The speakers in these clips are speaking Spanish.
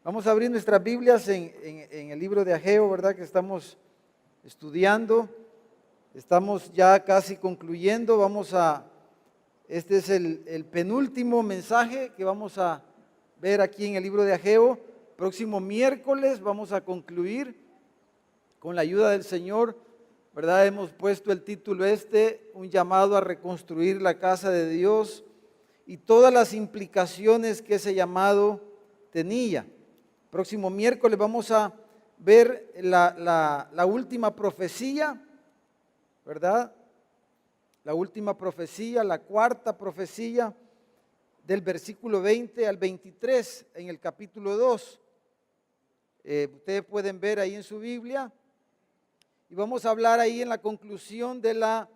Vamos a abrir nuestras Biblias en el libro de Ageo, ¿verdad? Que estamos estudiando. Estamos ya casi concluyendo. Este es el penúltimo mensaje que vamos a ver aquí en el libro de Ageo. Próximo miércoles vamos a concluir con la ayuda del Señor, ¿verdad? Hemos puesto el título un llamado a reconstruir la casa de Dios y todas las implicaciones que ese llamado tenía. Próximo miércoles vamos a ver la última profecía, ¿verdad? La última profecía, la cuarta profecía del versículo 20 al 23 en el capítulo 2. Ustedes pueden ver ahí en su Biblia. Y vamos a hablar ahí en la conclusión de la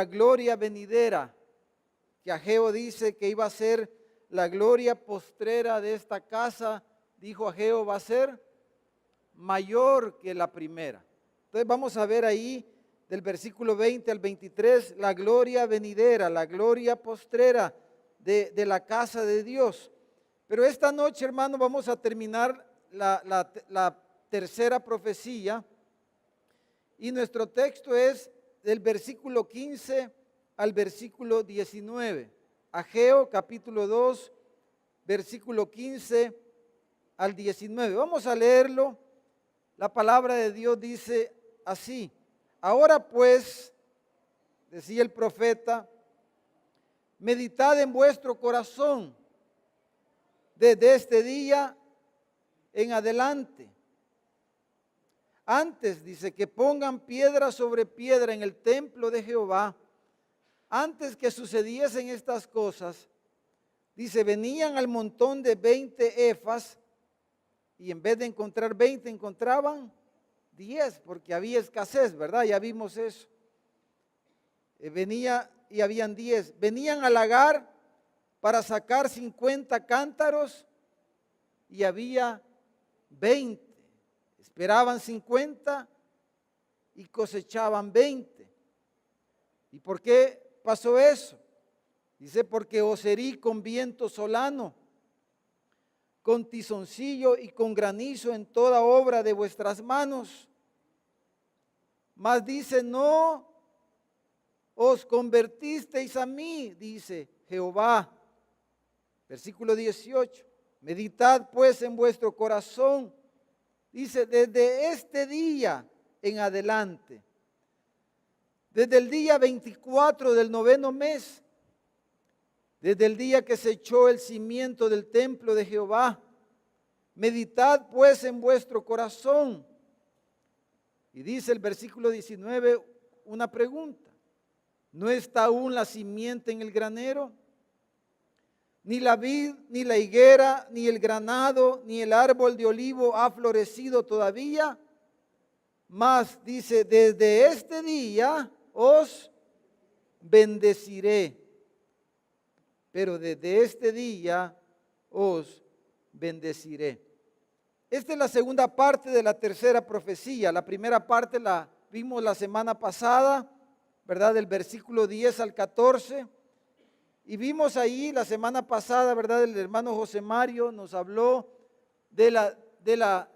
gloria venidera, que Ageo dice que iba a ser la gloria postrera de esta casa. Dijo Ageo, va a ser mayor que la primera. Entonces vamos a ver ahí del versículo 20 al 23 la gloria venidera, la gloria postrera de la casa de Dios. Pero esta noche, hermano, vamos a terminar la tercera profecía. Y nuestro texto es del versículo 15 al versículo 19. Ageo capítulo 2, versículo 15 al 19. Vamos a leerlo. La palabra de Dios dice así: ahora pues, decía el profeta, meditad en vuestro corazón desde este día en adelante. Antes, dice, que pongan piedra sobre piedra en el templo de Jehová, antes que sucediesen estas cosas, dice, venían al montón de 20 efas, y en vez de encontrar 20, encontraban 10, porque había escasez, ¿verdad? Ya vimos eso. Venía y habían 10. Venían al lagar para sacar 50 cántaros, y había 20. Esperaban 50 y cosechaban 20. ¿Y por qué pasó eso? Dice, porque os herí con viento solano, con tizoncillo y con granizo en toda obra de vuestras manos. Mas dice, no os convertisteis a mí, dice Jehová. Versículo 18. Meditad pues en vuestro corazón. Dice, desde este día en adelante, desde el día 24 del 9º mes, desde el día que se echó el cimiento del templo de Jehová, meditad pues en vuestro corazón. Y dice el versículo 19 una pregunta: ¿no está aún la simiente en el granero? Ni la vid, ni la higuera, ni el granado, ni el árbol de olivo ha florecido todavía. Mas dice, desde este día os bendeciré. Pero desde este día os bendeciré. Esta es la segunda parte de la tercera profecía. La primera parte la vimos la semana pasada, ¿verdad? Del versículo 10 al 14. Y vimos ahí la semana pasada, ¿verdad? El hermano José Mario nos habló de la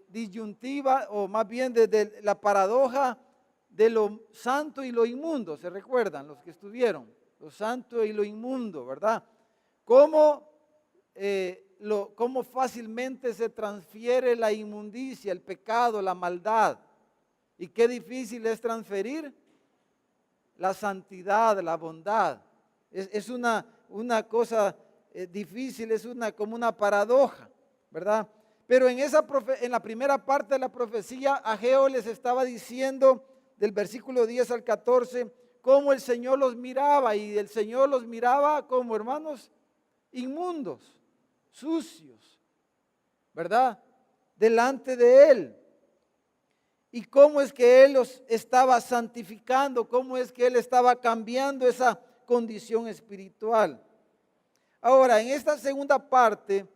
disyuntiva, o más bien de la paradoja de lo santo y lo inmundo. ¿Se recuerdan los que estuvieron? Lo santo y lo inmundo, ¿verdad? Cómo fácilmente se transfiere la inmundicia, el pecado, la maldad. Y qué difícil es transferir la santidad, la bondad. Es una cosa difícil, es como una paradoja, ¿verdad? Pero en la primera parte de la profecía, Ageo les estaba diciendo del versículo 10 al 14, cómo el Señor los miraba, y el Señor los miraba como, hermanos, inmundos, sucios, ¿verdad? Delante de Él. Y cómo es que Él los estaba santificando, cómo es que Él estaba cambiando esa condición espiritual. Ahora, en esta segunda parte,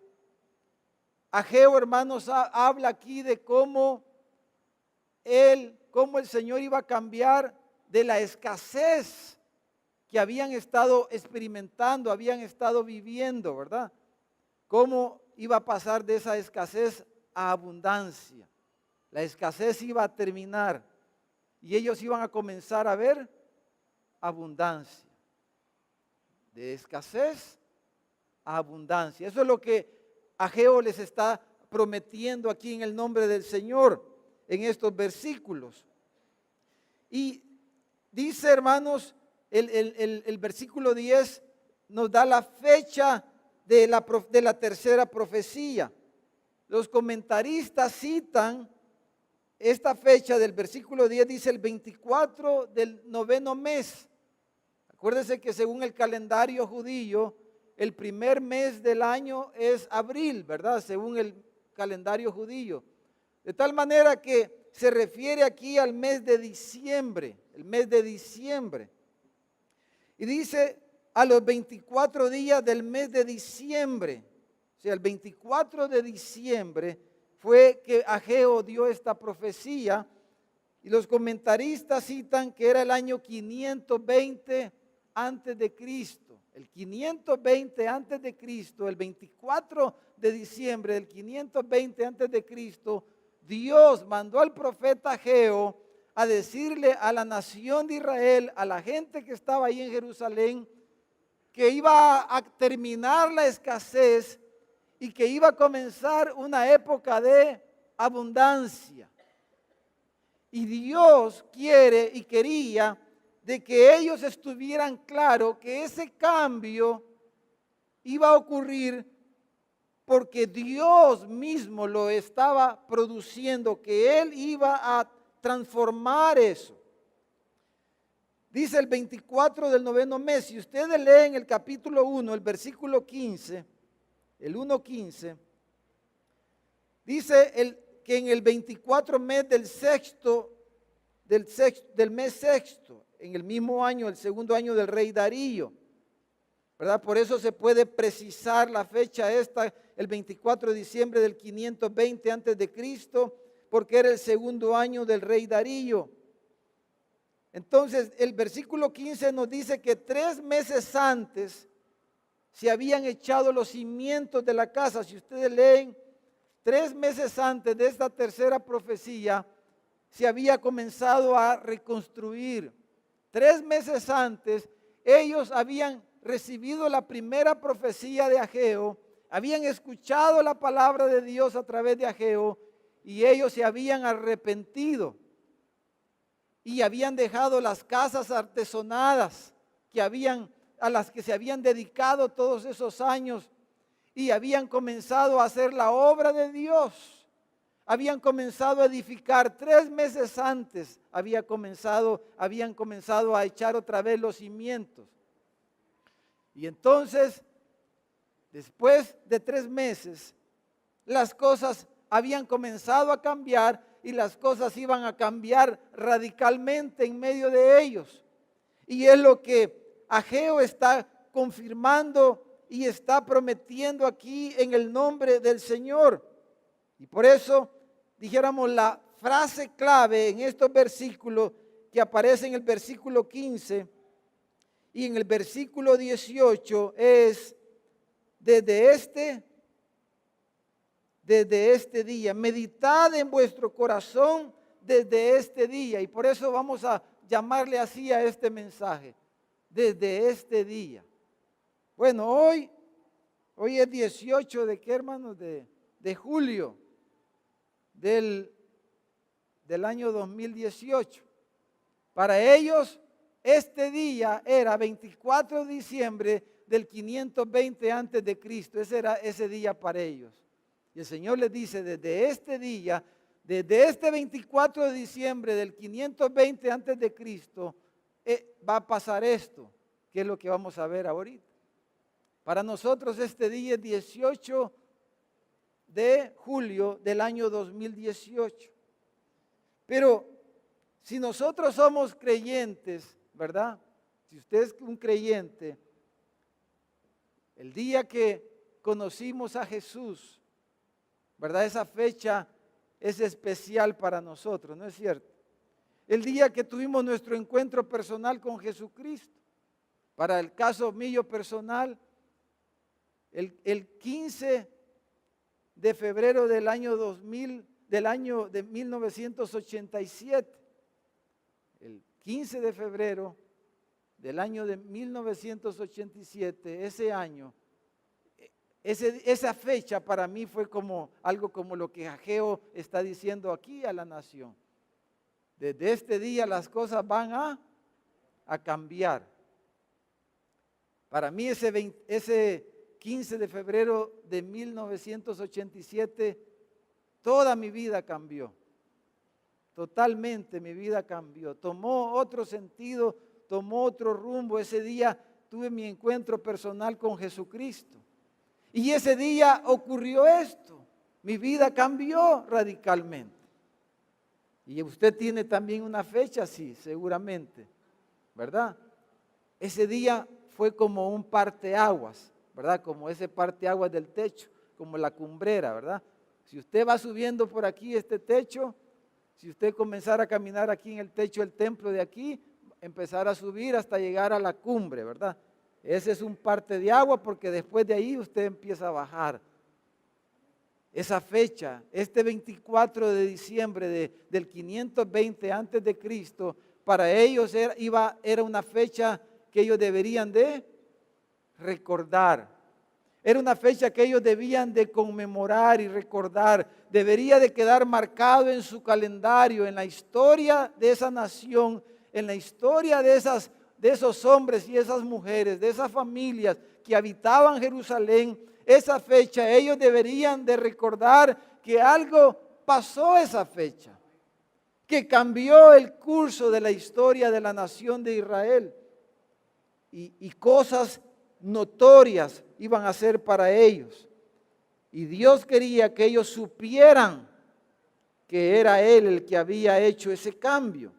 Ageo, hermanos, habla aquí de cómo el Señor iba a cambiar de la escasez que habían estado experimentando, habían estado viviendo, ¿verdad? cómo iba a pasar de esa escasez a abundancia. La escasez iba a terminar y ellos iban a comenzar a ver abundancia. De escasez a abundancia. Eso es lo que Ageo les está prometiendo aquí en el nombre del Señor, en estos versículos. Y dice, hermanos, el versículo 10 nos da la fecha de la tercera profecía. Los comentaristas citan esta fecha del versículo 10, dice el 24 del 9º mes. Acuérdense que según el calendario judío, el primer mes del año es abril, ¿verdad? Según el calendario judío. De tal manera que se refiere aquí al mes de diciembre, el mes de diciembre. Y dice a los 24 días del mes de diciembre, o sea, el 24 de diciembre fue que Ageo dio esta profecía y los comentaristas citan que era el año 520 antes de Cristo. El 520 antes de Cristo, el 24 de diciembre del 520 antes de Cristo, Dios mandó al profeta Ageo a decirle a la nación de Israel, a la gente que estaba ahí en Jerusalén, que iba a terminar la escasez y que iba a comenzar una época de abundancia. Y Dios quiere y quería de que ellos estuvieran claros que ese cambio iba a ocurrir porque Dios mismo lo estaba produciendo, que Él iba a transformar eso. Dice el 24 del 9º mes, si ustedes leen el capítulo 1, el versículo 15, el 1:15, dice que en el 24 mes del mes sexto, en el mismo año, el segundo año del rey Darío, ¿verdad? Por eso se puede precisar la fecha esta, el 24 de diciembre del 520 antes de Cristo, porque era el segundo año del rey Darío. Entonces, el versículo 15 nos dice que 3 meses antes se habían echado los cimientos de la casa. Si ustedes leen, 3 meses antes de esta tercera profecía, se había comenzado a reconstruir. 3 meses antes, ellos habían recibido la primera profecía de Ageo, habían escuchado la palabra de Dios a través de Ageo y ellos se habían arrepentido y habían dejado las casas artesonadas a las que se habían dedicado todos esos años y habían comenzado a hacer la obra de Dios. Habían comenzado a edificar 3 meses antes, habían comenzado a echar otra vez los cimientos. Y entonces, después de 3 meses, las cosas habían comenzado a cambiar y las cosas iban a cambiar radicalmente en medio de ellos. Y es lo que Ageo está confirmando y está prometiendo aquí en el nombre del Señor. Y por eso, dijéramos, la frase clave en estos versículos que aparece en el versículo 15 y en el versículo 18 es desde este día, meditad en vuestro corazón desde este día. Y por eso vamos a llamarle así a este mensaje, desde este día. Bueno, hoy es 18 de qué, hermanos, de julio del año 2018. Para ellos este día era 24 de diciembre del 520 antes de Cristo. Ese era ese día para ellos. Y el Señor les dice, desde este día, desde este 24 de diciembre del 520 antes de Cristo, va a pasar esto, que es lo que vamos a ver ahorita. Para nosotros este día es 18 de julio del año 2018. Pero si nosotros somos creyentes, ¿verdad? Si usted es un creyente, el día que conocimos a Jesús, ¿verdad? Esa fecha es especial para nosotros, ¿no es cierto? El día que tuvimos nuestro encuentro personal con Jesucristo. Para el caso mío personal, el 15 de febrero del año 2000, del año de 1987. El 15 de febrero del año de 1987, ese año, esa fecha para mí fue como algo como lo que Ageo está diciendo aquí a la nación. Desde este día las cosas van a cambiar. Para mí ese 15 de febrero de 1987, toda mi vida cambió. Totalmente mi vida cambió. Tomó otro sentido, tomó otro rumbo. Ese día tuve mi encuentro personal con Jesucristo. Y ese día ocurrió esto. Mi vida cambió radicalmente. Y usted tiene también una fecha así, seguramente, ¿verdad? Ese día fue como un parteaguas, ¿verdad? Como ese parteaguas del techo, como la cumbrera, ¿verdad? Si usted va subiendo por aquí este techo, si usted comenzara a caminar aquí en el techo del templo de aquí, empezar a subir hasta llegar a la cumbre, ¿verdad? Ese es un parte de agua porque después de ahí usted empieza a bajar. Esa fecha, este 24 de diciembre del 520 antes de Cristo, para ellos era una fecha que ellos deberían de recordar. Era una fecha que ellos debían de conmemorar y recordar. Debería de quedar marcado en su calendario, en la historia de esa nación, en la historia de esos hombres y esas mujeres, de esas familias que habitaban Jerusalén. Esa fecha ellos deberían de recordar que algo pasó esa fecha, que cambió el curso de la historia de la nación de Israel y cosas notorias iban a ser para ellos. Y Dios quería que ellos supieran que era Él el que había hecho ese cambio.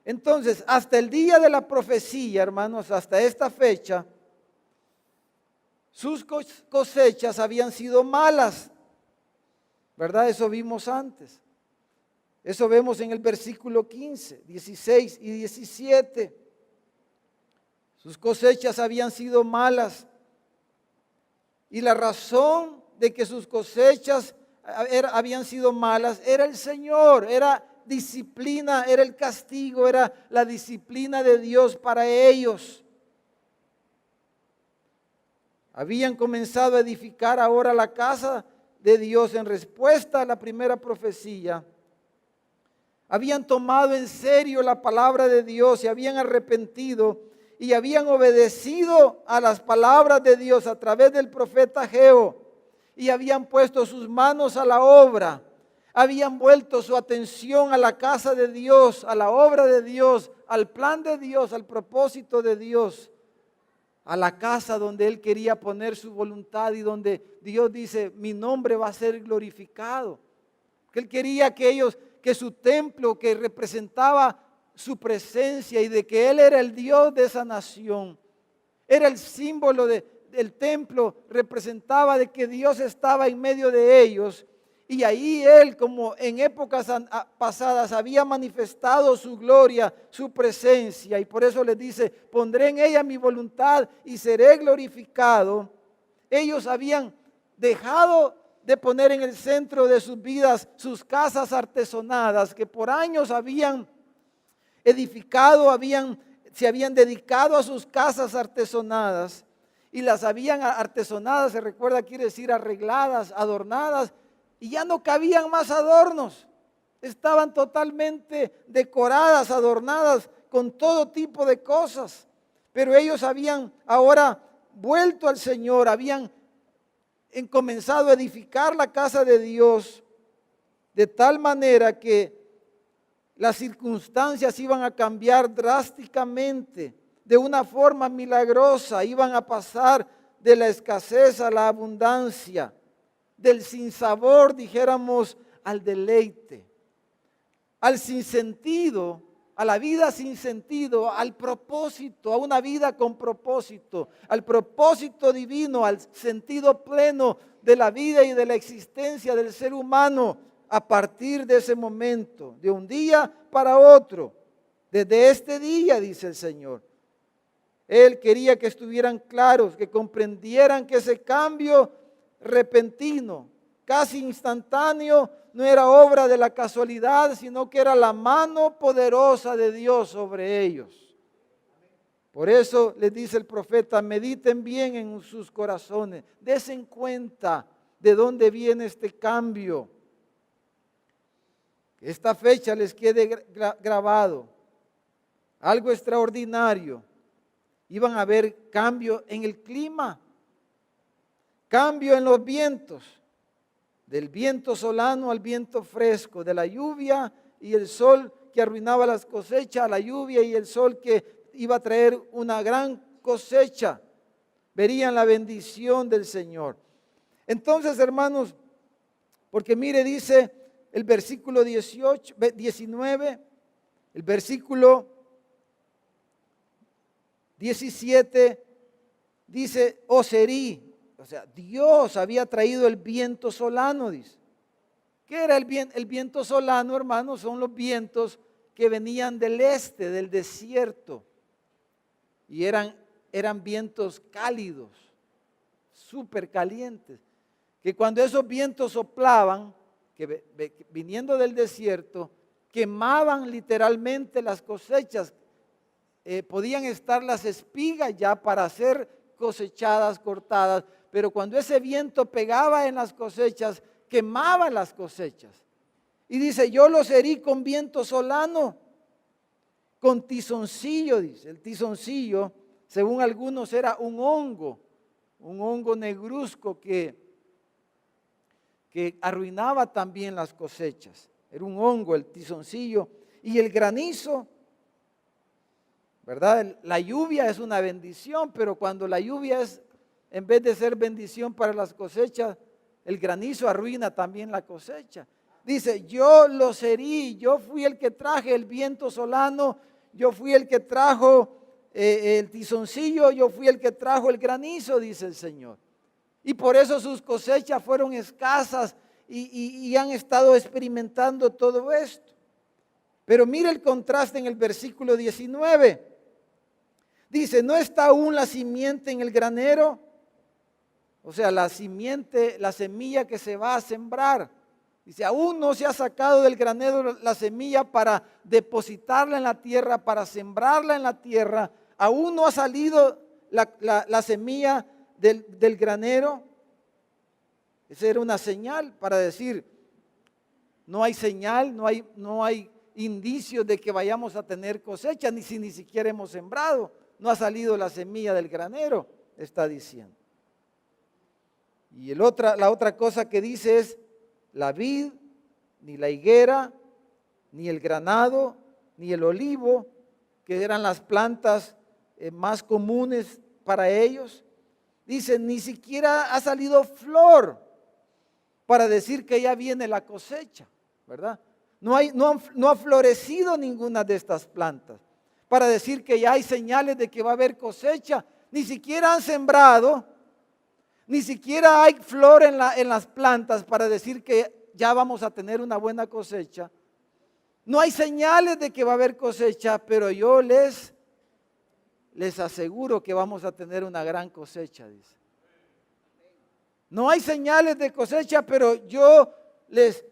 Entonces, hasta el día de la profecía, hermanos, hasta esta fecha, sus cosechas habían sido malas, ¿verdad? Eso vimos antes. Eso vemos en el versículo 15, 16 y 17. Sus cosechas habían sido malas. Y la razón de que sus cosechas habían sido malas era el Señor, era disciplina, era el castigo, era la disciplina de Dios para ellos. Habían comenzado a edificar ahora la casa de Dios en respuesta a la primera profecía. Habían tomado en serio la palabra de Dios, se habían arrepentido y habían obedecido a las palabras de Dios a través del profeta Ageo y habían puesto sus manos a la obra. Habían vuelto su atención a la casa de Dios, a la obra de Dios, al plan de Dios, al propósito de Dios, a la casa donde Él quería poner su voluntad y donde Dios dice, mi nombre va a ser glorificado. Que Él quería que su templo que representaba su presencia y de que Él era el Dios de esa nación, era el símbolo del templo, representaba de que Dios estaba en medio de ellos. Y ahí Él, como en épocas pasadas, había manifestado su gloria, su presencia. Y por eso les dice, pondré en ella mi voluntad y seré glorificado. Ellos habían dejado de poner en el centro de sus vidas sus casas artesonadas, que por años habían edificado, se habían dedicado a sus casas artesonadas. Y las habían artesonadas, se recuerda, quiere decir arregladas, adornadas. Y ya no cabían más adornos, estaban totalmente decoradas, adornadas con todo tipo de cosas. Pero ellos habían ahora vuelto al Señor, habían comenzado a edificar la casa de Dios de tal manera que las circunstancias iban a cambiar drásticamente, de una forma milagrosa, iban a pasar de la escasez a la abundancia, del sinsabor, dijéramos, al deleite, al sinsentido, a la vida sin sentido, al propósito, a una vida con propósito, al propósito divino, al sentido pleno de la vida y de la existencia del ser humano a partir de ese momento, de un día para otro, desde este día, dice el Señor. Él quería que estuvieran claros, que comprendieran que ese cambio repentino, casi instantáneo, no era obra de la casualidad, sino que era la mano poderosa de Dios sobre ellos. Por eso les dice el profeta, mediten bien en sus corazones, desen cuenta de dónde viene este cambio. Que esta fecha les quede grabado, algo extraordinario. Iban a haber cambio en el clima, cambio en los vientos, del viento solano al viento fresco, de la lluvia y el sol que arruinaba las cosechas, a la lluvia y el sol que iba a traer una gran cosecha. Verían la bendición del Señor. Entonces, hermanos, porque mire, dice el versículo 19, el versículo 17, dice, Oserí, o sea, Dios había traído el viento solano, dice. ¿Qué era el viento? El viento solano, hermanos, son los vientos que venían del este, del desierto. Y eran vientos cálidos, súper calientes. Que cuando esos vientos soplaban, que viniendo del desierto, quemaban literalmente las cosechas. Podían estar las espigas ya para ser cosechadas, cortadas. Pero cuando ese viento pegaba en las cosechas, quemaba las cosechas. Y dice, yo los herí con viento solano, con tizoncillo, dice. El tizoncillo, según algunos, era un hongo negruzco que arruinaba también las cosechas. Era un hongo, el tizoncillo. Y el granizo, ¿verdad? La lluvia es una bendición, pero cuando la lluvia es, en vez de ser bendición para las cosechas, el granizo arruina también la cosecha. Dice, yo los herí, yo fui el que traje el viento solano, yo fui el que trajo el tizoncillo, yo fui el que trajo el granizo, dice el Señor. Y por eso sus cosechas fueron escasas y han estado experimentando todo esto. Pero mire el contraste en el versículo 19. Dice, ¿no está aún la simiente en el granero? O sea, la simiente, la semilla que se va a sembrar. Dice, aún no se ha sacado del granero la semilla para depositarla en la tierra, para sembrarla en la tierra. Aún no ha salido la semilla del granero. Esa era una señal para decir, no hay señal, no hay indicios de que vayamos a tener cosecha, ni siquiera hemos sembrado. No ha salido la semilla del granero, está diciendo. Y la otra cosa que dice es, la vid, ni la higuera, ni el granado, ni el olivo, que eran las plantas más comunes para ellos. Dice, ni siquiera ha salido flor para decir que ya viene la cosecha, ¿verdad? No ha florecido ninguna de estas plantas para decir que ya hay señales de que va a haber cosecha. Ni siquiera han sembrado, ni siquiera hay flor en las plantas para decir que ya vamos a tener una buena cosecha. No hay señales de que va a haber cosecha, pero yo les aseguro que vamos a tener una gran cosecha, dice. No hay señales de cosecha, pero yo les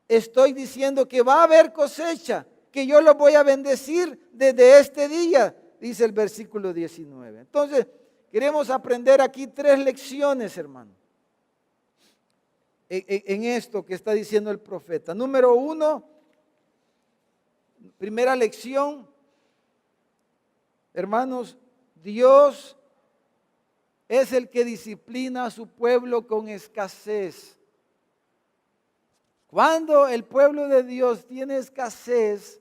estoy diciendo que va a haber cosecha, que yo los voy a bendecir desde este día, dice el versículo 19. Entonces, queremos aprender aquí 3 lecciones, hermano, en esto que está diciendo el profeta. Número 1, primera lección, hermanos, Dios es el que disciplina a su pueblo con escasez. Cuando el pueblo de Dios tiene escasez,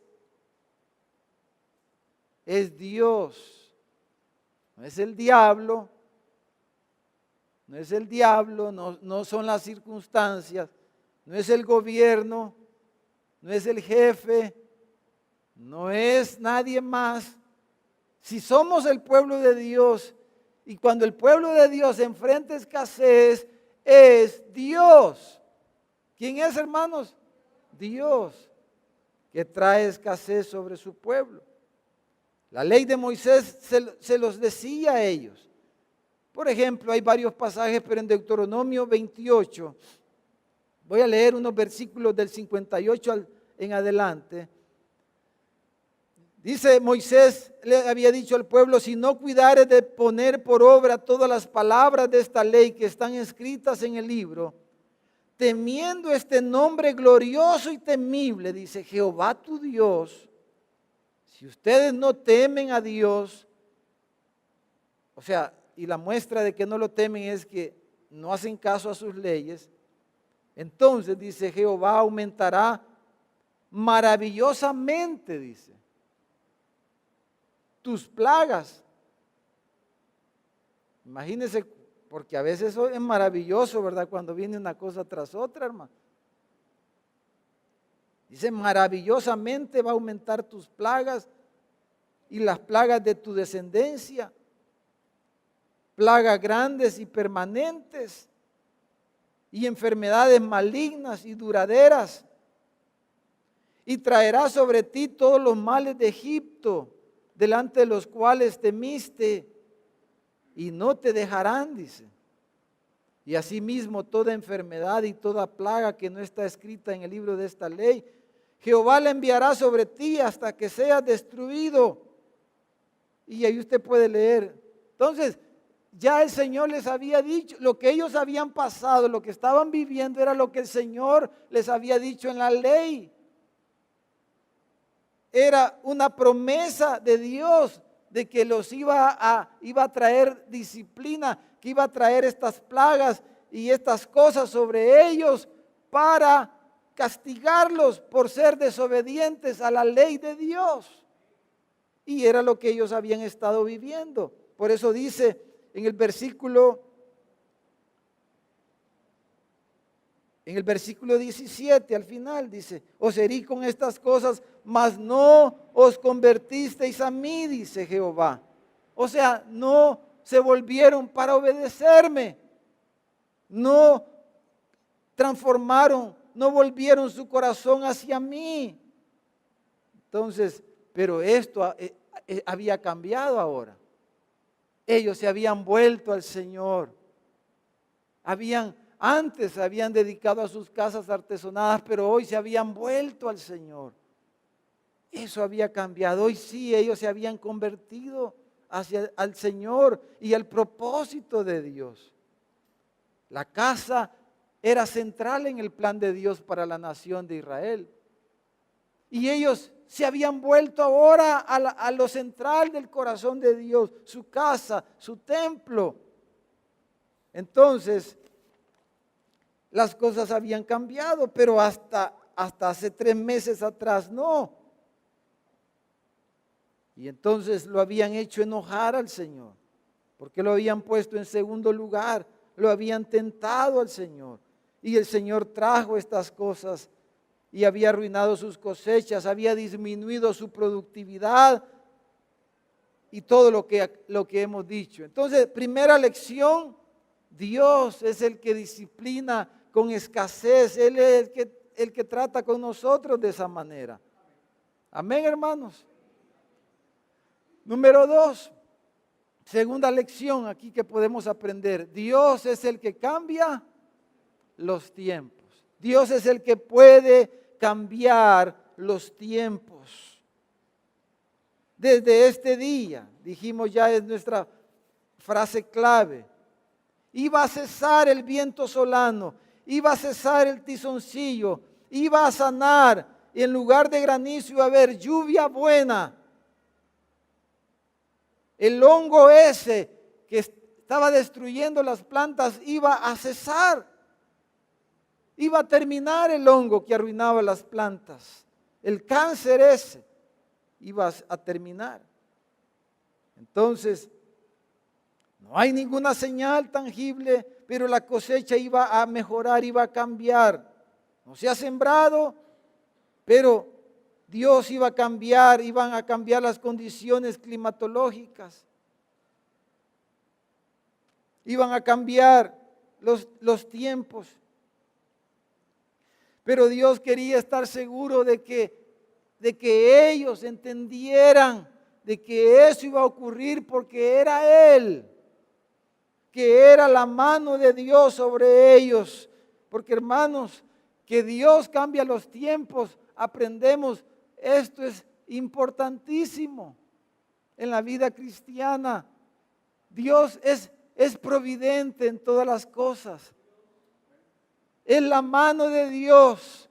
es Dios, no es el diablo, no son las circunstancias, no es el gobierno, no es el jefe, no es nadie más. Si somos el pueblo de Dios y cuando el pueblo de Dios enfrenta escasez, es Dios. ¿Quién es, hermanos? Dios, que trae escasez sobre su pueblo. La ley de Moisés se los decía a ellos. Por ejemplo, hay varios pasajes, pero en Deuteronomio 28, voy a leer unos versículos del 58 en adelante. Dice Moisés, le había dicho al pueblo, si no cuidares de poner por obra todas las palabras de esta ley que están escritas en el libro, temiendo este nombre glorioso y temible, dice Jehová tu Dios, si ustedes no temen a Dios, o sea, y la muestra de que no lo temen es que no hacen caso a sus leyes, entonces dice Jehová aumentará maravillosamente, dice, tus plagas. Imagínense, porque a veces eso es maravilloso, ¿verdad? Cuando viene una cosa tras otra, hermano. Dice, maravillosamente va a aumentar tus plagas y las plagas de tu descendencia, plagas grandes y permanentes, y enfermedades malignas y duraderas, y traerá sobre ti todos los males de Egipto, delante de los cuales temiste, y no te dejarán, dice. Y asimismo toda enfermedad y toda plaga que no está escrita en el libro de esta ley, Jehová la enviará sobre ti hasta que seas destruido. Y ahí usted puede leer. Entonces, ya el Señor les había dicho, lo que ellos habían pasado, lo que estaban viviendo era lo que el Señor les había dicho en la ley. Era una promesa de Dios de que los iba a traer disciplina, que iba a traer estas plagas y estas cosas sobre ellos para castigarlos por ser desobedientes a la ley de Dios. Y era lo que ellos habían estado viviendo. Por eso dice en el versículo 17 al final, dice, os herí con estas cosas, mas no os convertisteis a mí, dice Jehová. O sea, no se volvieron para obedecerme, no transformaron, no volvieron su corazón hacia mí. Entonces, pero esto había cambiado ahora. Ellos se habían vuelto al Señor. Antes se habían dedicado a sus casas artesonadas, pero hoy se habían vuelto al Señor. Eso había cambiado. Hoy sí, ellos se habían convertido al Señor y al propósito de Dios. La casa era central en el plan de Dios para la nación de Israel. Y ellos se habían vuelto ahora a lo central del corazón de Dios, su casa, su templo. Entonces, las cosas habían cambiado, pero hasta hace 3 meses atrás no. Y entonces lo habían hecho enojar al Señor, porque lo habían puesto en segundo lugar, lo habían tentado al Señor. Y el Señor trajo estas cosas y había arruinado sus cosechas, había disminuido su productividad y todo lo que hemos dicho. Entonces, primera lección, Dios es el que disciplina con escasez, Él es el que trata con nosotros de esa manera. Amén, hermanos. Número 2, segunda lección aquí que podemos aprender. Dios es el que cambia los tiempos. Dios es el que puede cambiar los tiempos. Desde este día, dijimos ya es nuestra frase clave, iba a cesar el viento solano, iba a cesar el tizoncillo, iba a sanar, y en lugar de granizo iba a haber lluvia buena. El hongo ese que estaba destruyendo las plantas iba a cesar. Iba a terminar el hongo que arruinaba las plantas. El cáncer ese iba a terminar. Entonces, no hay ninguna señal tangible, pero la cosecha iba a mejorar, iba a cambiar. No se ha sembrado, pero Dios iba a cambiar, iban a cambiar las condiciones climatológicas. Iban a cambiar los tiempos. Pero Dios quería estar seguro de que ellos entendieran de que eso iba a ocurrir porque era Él, que era la mano de Dios sobre ellos. Porque hermanos, que Dios cambia los tiempos, aprendemos, esto es importantísimo en la vida cristiana. Dios es providente en todas las cosas. Es la mano de Dios,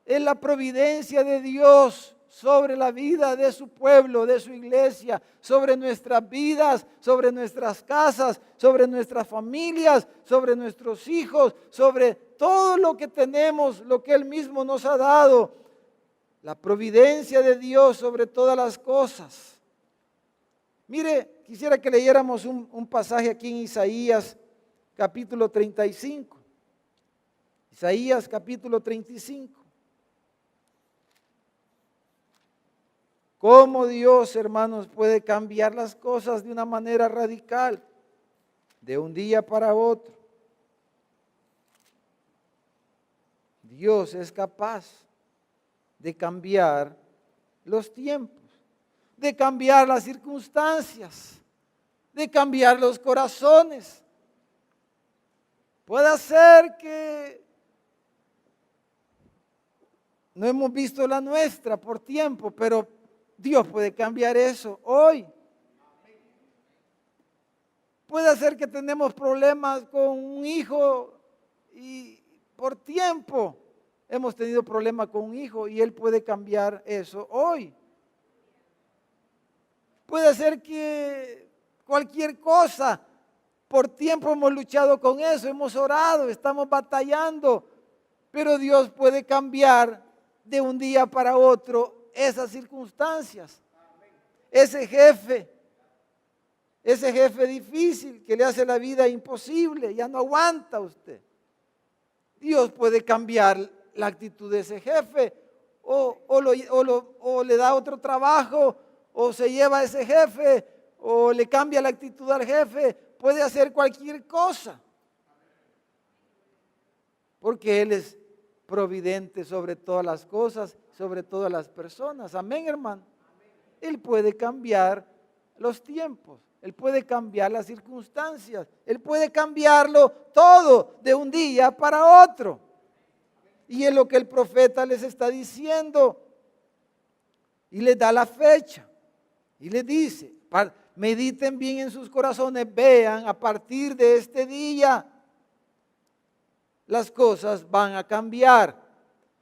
es la providencia de Dios sobre la vida de su pueblo, de su iglesia, sobre nuestras vidas, sobre nuestras casas, sobre nuestras familias, sobre nuestros hijos, sobre todo lo que tenemos, lo que Él mismo nos ha dado. La providencia de Dios sobre todas las cosas. Mire, quisiera que leyéramos un pasaje aquí en Isaías capítulo 35. Isaías capítulo 35. Cómo Dios, hermanos, puede cambiar las cosas de una manera radical, de un día para otro. Dios es capaz de cambiar los tiempos, de cambiar las circunstancias, de cambiar los corazones. Puede ser que no hemos visto la nuestra por tiempo, pero Dios puede cambiar eso hoy. Puede ser que tenemos problemas con un hijo y por tiempo hemos tenido problemas con un hijo y Él puede cambiar eso hoy. Puede ser que cualquier cosa, por tiempo hemos luchado con eso, hemos orado, estamos batallando, pero Dios puede cambiar de un día para otro esas circunstancias. Ese jefe difícil que le hace la vida imposible, ya no aguanta usted. Dios puede cambiar la actitud de ese jefe o le da otro trabajo o se lleva a ese jefe o le cambia la actitud al jefe. Puede hacer cualquier cosa porque Él es providente sobre todas las cosas, sobre todas las personas. Amén, hermano. Él puede cambiar los tiempos, Él puede cambiar las circunstancias, Él puede cambiarlo todo de un día para otro. Y es lo que el profeta les está diciendo. Y les da la fecha. Y les dice, mediten bien en sus corazones, vean a partir de este día las cosas van a cambiar.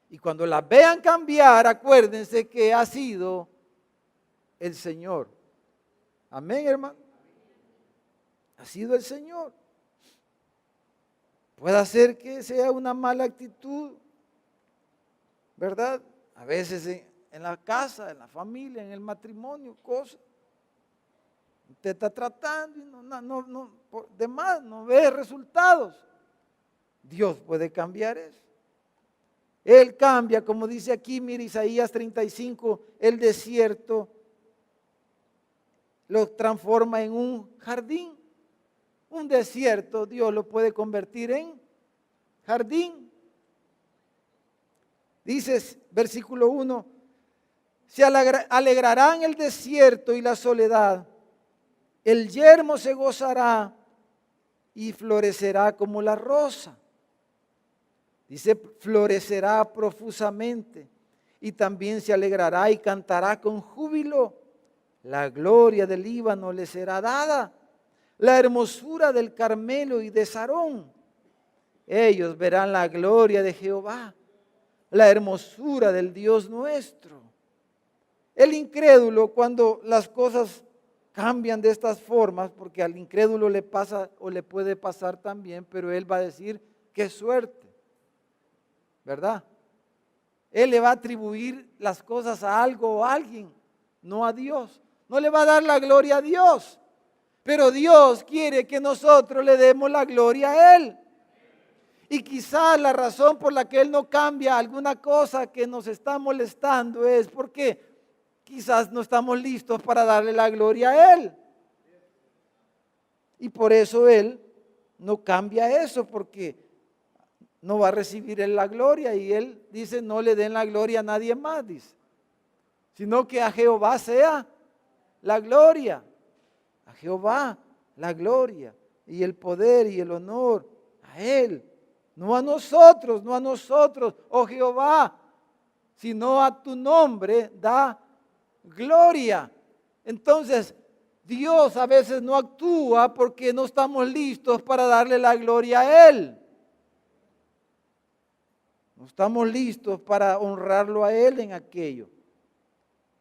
Y cuando las vean cambiar, acuérdense que ha sido el Señor. Amén, hermano. Ha sido el Señor. Puede ser que sea una mala actitud, ¿verdad? A veces en la casa, en la familia, en el matrimonio, cosas. Usted está tratando y no ve resultados. Dios puede cambiar eso. Él cambia, como dice aquí, mire Isaías 35, el desierto lo transforma en un jardín. Un desierto Dios lo puede convertir en jardín. Dice versículo 1, se alegrarán el desierto y la soledad, el yermo se gozará y florecerá como la rosa. Dice, florecerá profusamente y también se alegrará y cantará con júbilo. La gloria del Líbano le será dada, la hermosura del Carmelo y de Sarón. Ellos verán la gloria de Jehová, la hermosura del Dios nuestro. El incrédulo, cuando las cosas cambian de estas formas, porque al incrédulo le pasa o le puede pasar también, pero él va a decir, qué suerte, ¿verdad? Él le va a atribuir las cosas a algo o a alguien, no a Dios. No le va a dar la gloria a Dios, pero Dios quiere que nosotros le demos la gloria a Él. Y quizás la razón por la que Él no cambia alguna cosa que nos está molestando es porque quizás no estamos listos para darle la gloria a Él. Y por eso Él no cambia eso, porque no va a recibir Él la gloria. Y Él dice, no le den la gloria a nadie más, dice, sino que a Jehová sea la gloria. A Jehová la gloria y el poder y el honor. A Él. No a nosotros, no a nosotros, oh Jehová, sino a tu nombre da gloria. Entonces, Dios a veces no actúa porque no estamos listos para darle la gloria a Él. No estamos listos para honrarlo a Él en aquello.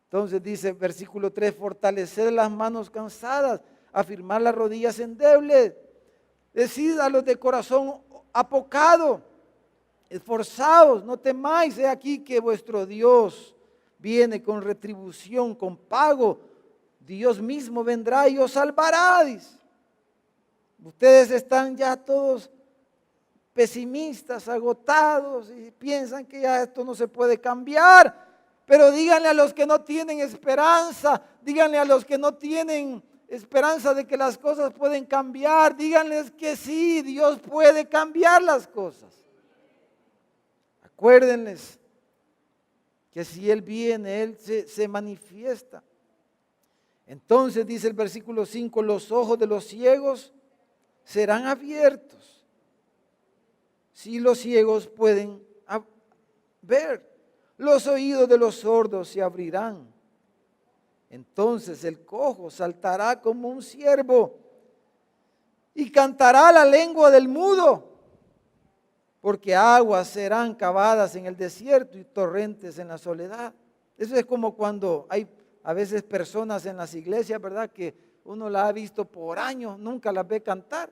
Entonces dice versículo 3, fortalecer las manos cansadas, afirmar las rodillas endebles. Decid a los de corazón apocado, esforzaos, no temáis, he aquí que vuestro Dios viene con retribución, con pago. Dios mismo vendrá y os salvará. Dice. Ustedes están ya todos pesimistas, agotados y piensan que ya esto no se puede cambiar. Pero díganle a los que no tienen esperanza, díganle a los que no tienen esperanza de que las cosas pueden cambiar, díganles que sí, Dios puede cambiar las cosas. Acuérdenles que si Él viene, Él se manifiesta. Entonces dice el versículo 5, los ojos de los ciegos serán abiertos. Si los ciegos pueden ver, los oídos de los sordos se abrirán. Entonces el cojo saltará como un ciervo y cantará la lengua del mudo, porque aguas serán cavadas en el desierto y torrentes en la soledad. Eso es como cuando hay a veces personas en las iglesias, ¿verdad? Que uno la ha visto por años, nunca las ve cantar.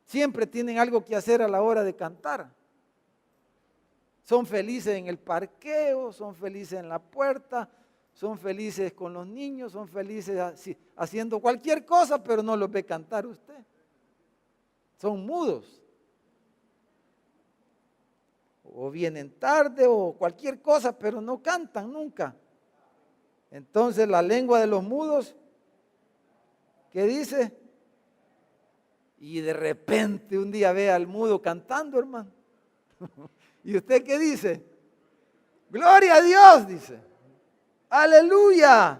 Siempre tienen algo que hacer a la hora de cantar. Son felices en el parqueo, son felices en la puerta, son felices con los niños, son felices haciendo cualquier cosa, pero no los ve cantar usted. Son mudos. O vienen tarde o cualquier cosa, pero no cantan nunca. Entonces la lengua de los mudos, ¿qué dice? Y de repente un día ve al mudo cantando, hermano. ¿Y usted qué dice? Gloria a Dios, dice. Aleluya.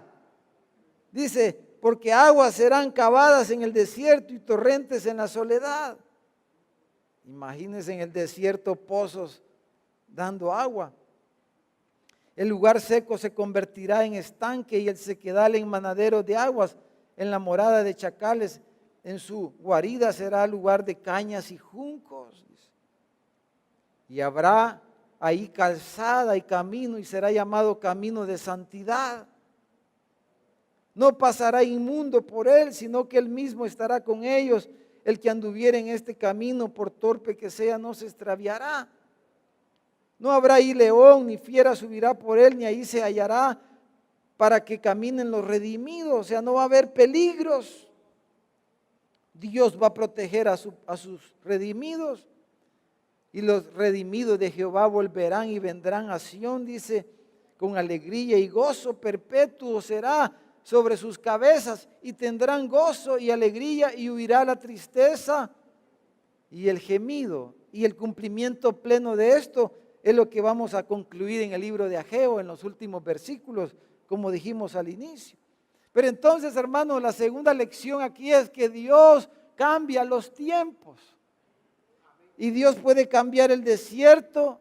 Dice, porque aguas serán cavadas en el desierto y torrentes en la soledad. Imagínense en el desierto pozos dando agua. El lugar seco se convertirá en estanque y el sequedal en manadero de aguas. En la morada de chacales, en su guarida será lugar de cañas y juncos. Y habrá ahí calzada y camino y será llamado camino de santidad. No pasará inmundo por él, sino que él mismo estará con ellos. El que anduviere en este camino, por torpe que sea, no se extraviará. No habrá ahí león, ni fiera subirá por él, ni ahí se hallará para que caminen los redimidos. O sea, no va a haber peligros. Dios va a proteger a sus redimidos. Y los redimidos de Jehová volverán y vendrán a Sión, dice, con alegría y gozo perpetuo será sobre sus cabezas, y tendrán gozo y alegría, y huirá la tristeza y el gemido. Y el cumplimiento pleno de esto es lo que vamos a concluir en el libro de Ageo, en los últimos versículos, como dijimos al inicio. Pero entonces, hermanos, la segunda lección aquí es que Dios cambia los tiempos. Y Dios puede cambiar el desierto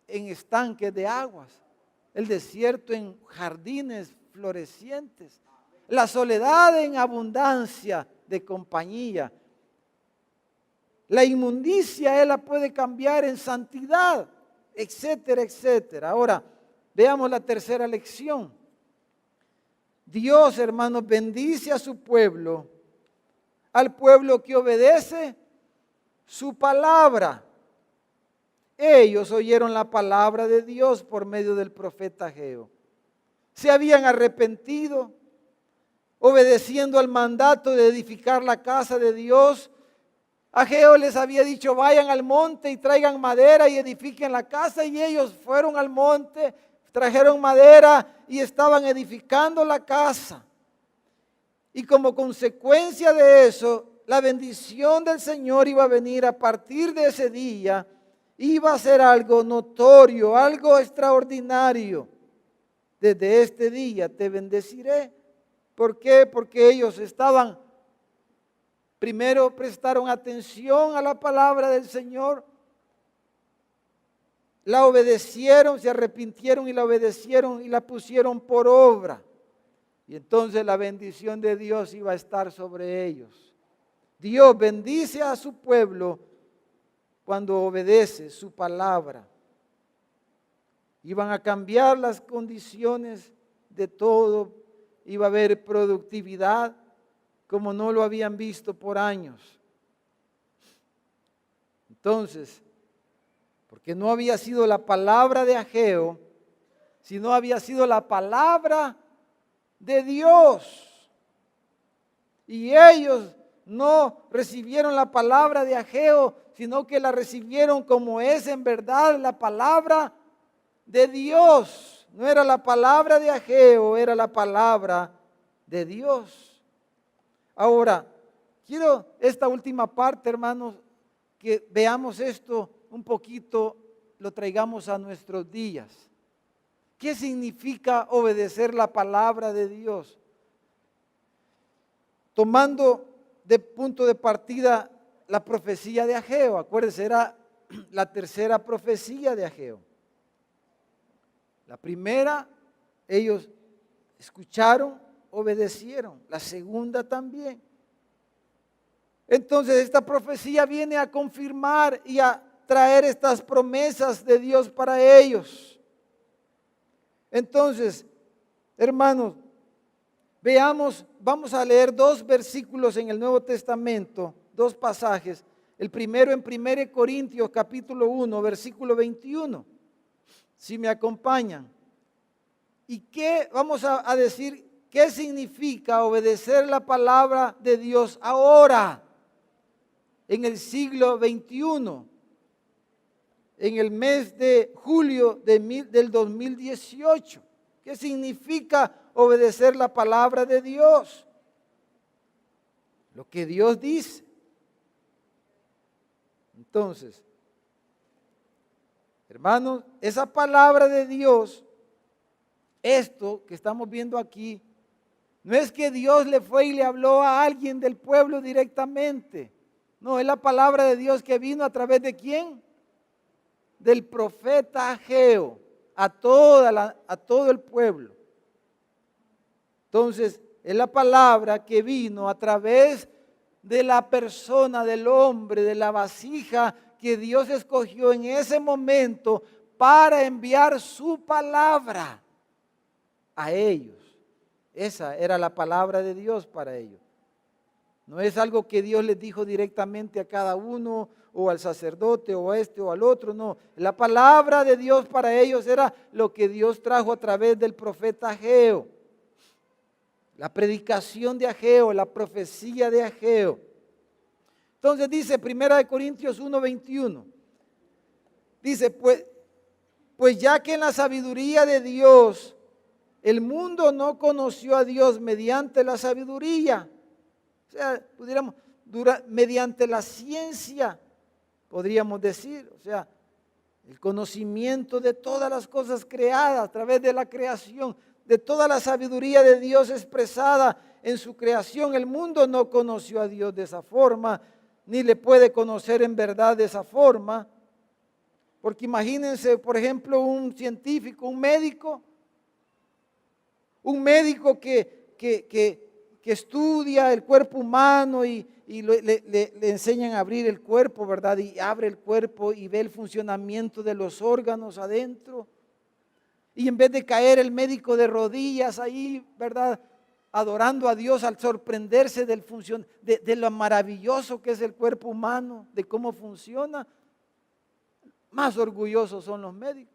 en estanques de aguas, el desierto en jardines florecientes, la soledad en abundancia de compañía. La inmundicia Él la puede cambiar en santidad, etcétera, etcétera. Ahora, veamos la tercera lección. Dios, hermanos, bendice a su pueblo, al pueblo que obedece su palabra. Ellos oyeron la palabra de Dios por medio del profeta Ageo. Se habían arrepentido, obedeciendo al mandato de edificar la casa de Dios. Ageo les había dicho, vayan al monte y traigan madera y edifiquen la casa, y ellos fueron al monte, trajeron madera y estaban edificando la casa. Y como consecuencia de eso, la bendición del Señor iba a venir a partir de ese día, iba a ser algo notorio, algo extraordinario. desde este día te bendeciré. ¿Por qué? Porque ellos primero prestaron atención a la palabra del Señor, la obedecieron, se arrepintieron y la obedecieron y la pusieron por obra. Y entonces la bendición de Dios iba a estar sobre ellos. Dios bendice a su pueblo cuando obedece su palabra. Iban a cambiar las condiciones de todo, iba a haber productividad como no lo habían visto por años. Entonces, porque no había sido la palabra de Ageo, sino había sido la palabra de Dios. Y ellos no recibieron la palabra de Ageo, sino que la recibieron como es en verdad la palabra de Dios. No era la palabra de Ageo, era la palabra de Dios. Ahora, quiero esta última parte, hermanos, que veamos esto un poquito, lo traigamos a nuestros días. ¿Qué significa obedecer la palabra de Dios? Tomando de punto de partida la profecía de Ageo, acuérdense, era la tercera profecía de Ageo. La primera, ellos escucharon, obedecieron. La segunda también. Entonces esta profecía viene a confirmar y a traer estas promesas de Dios para ellos. Entonces, hermanos, veamos, vamos a leer 2 versículos en el Nuevo Testamento, 2 pasajes. El primero en 1 Corintios capítulo 1, versículo 21. Si me acompañan. ¿Y qué vamos a decir? ¿Qué significa obedecer la palabra de Dios ahora? En el siglo XXI, en el mes de julio del 2018. ¿Qué significa obedecer la palabra de Dios? Lo que Dios dice. Entonces, hermanos, esa palabra de Dios, esto que estamos viendo aquí, no es que Dios le fue y le habló a alguien del pueblo directamente. No, es la palabra de Dios que vino a través de ¿quién? Del profeta Ageo, a todo el pueblo. Entonces, es la palabra que vino a través de la persona, del hombre, de la vasija que Dios escogió en ese momento para enviar su palabra a ellos. Esa era la palabra de Dios para ellos. No es algo que Dios les dijo directamente a cada uno o al sacerdote o a este o al otro, no. La palabra de Dios para ellos era lo que Dios trajo a través del profeta Ageo. La predicación de Ageo, la profecía de Ageo. Entonces dice 1 Corintios 1:21. Dice, pues ya que en la sabiduría de Dios el mundo no conoció a Dios mediante la sabiduría. O sea, mediante la ciencia, podríamos decir, o sea, el conocimiento de todas las cosas creadas a través de la creación, de toda la sabiduría de Dios expresada en su creación. El mundo no conoció a Dios de esa forma, ni le puede conocer en verdad de esa forma. Porque imagínense, por ejemplo, un científico, un médico que estudia el cuerpo humano y le enseñan a abrir el cuerpo, ¿verdad? Y abre el cuerpo y ve el funcionamiento de los órganos adentro. Y en vez de caer el médico de rodillas ahí, ¿verdad? Adorando a Dios al sorprenderse de lo maravilloso que es el cuerpo humano, de cómo funciona, más orgullosos son los médicos.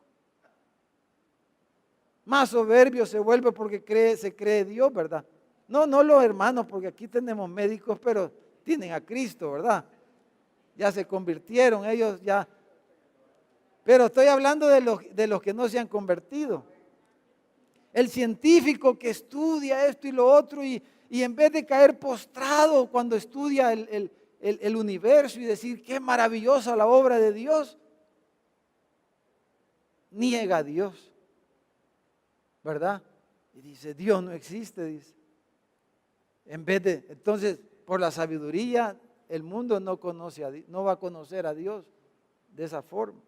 Más soberbio se vuelve porque se cree Dios, ¿verdad? No los hermanos, porque aquí tenemos médicos, pero tienen a Cristo, ¿verdad? Ya se convirtieron, ellos ya. Pero estoy hablando de los que no se han convertido. El científico que estudia esto y lo otro y en vez de caer postrado cuando estudia el universo y decir qué maravillosa la obra de Dios, niega a Dios. ¿verdad? Y dice, Dios no existe, dice. Entonces, por la sabiduría, el mundo no conoce a Dios, no va a conocer a Dios de esa forma.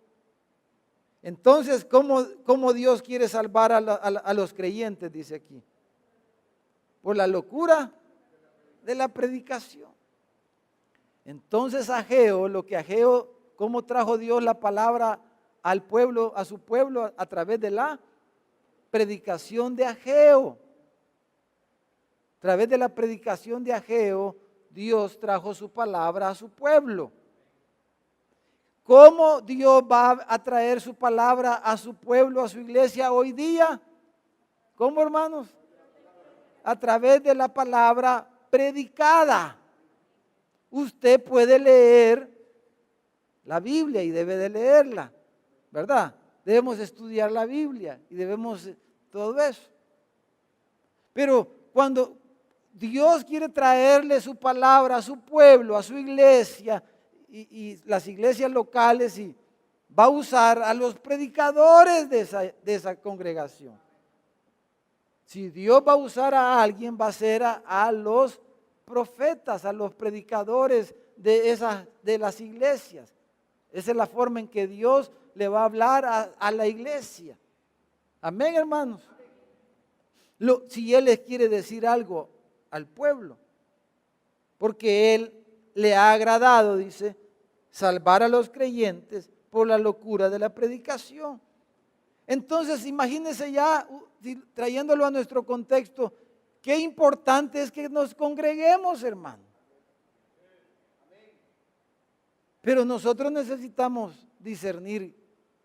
Entonces, ¿cómo Dios quiere salvar a los creyentes? Dice aquí. Por la locura de la predicación. Entonces Ageo, ¿cómo trajo Dios la palabra al pueblo, a su pueblo, a través de la predicación de Ageo? A través de la predicación de Ageo, Dios trajo su palabra a su pueblo. ¿Cómo Dios va a traer su palabra a su pueblo, a su iglesia hoy día? ¿Cómo, hermanos? A través de la palabra predicada. Usted puede leer la Biblia y debe de leerla, ¿verdad? Debemos estudiar la Biblia y debemos todo eso. Pero cuando Dios quiere traerle su palabra a su pueblo, a su iglesia y las iglesias locales, y va a usar a los predicadores de esa congregación. Si Dios va a usar a alguien, va a ser a los profetas, a los predicadores de las iglesias. Esa es la forma en que Dios le va a hablar a la iglesia. Amén, hermanos. Si Él les quiere decir algo al pueblo, porque Él le ha agradado, dice, salvar a los creyentes por la locura de la predicación. Entonces, imagínense ya, trayéndolo a nuestro contexto, qué importante es que nos congreguemos, hermano. Pero nosotros necesitamos discernir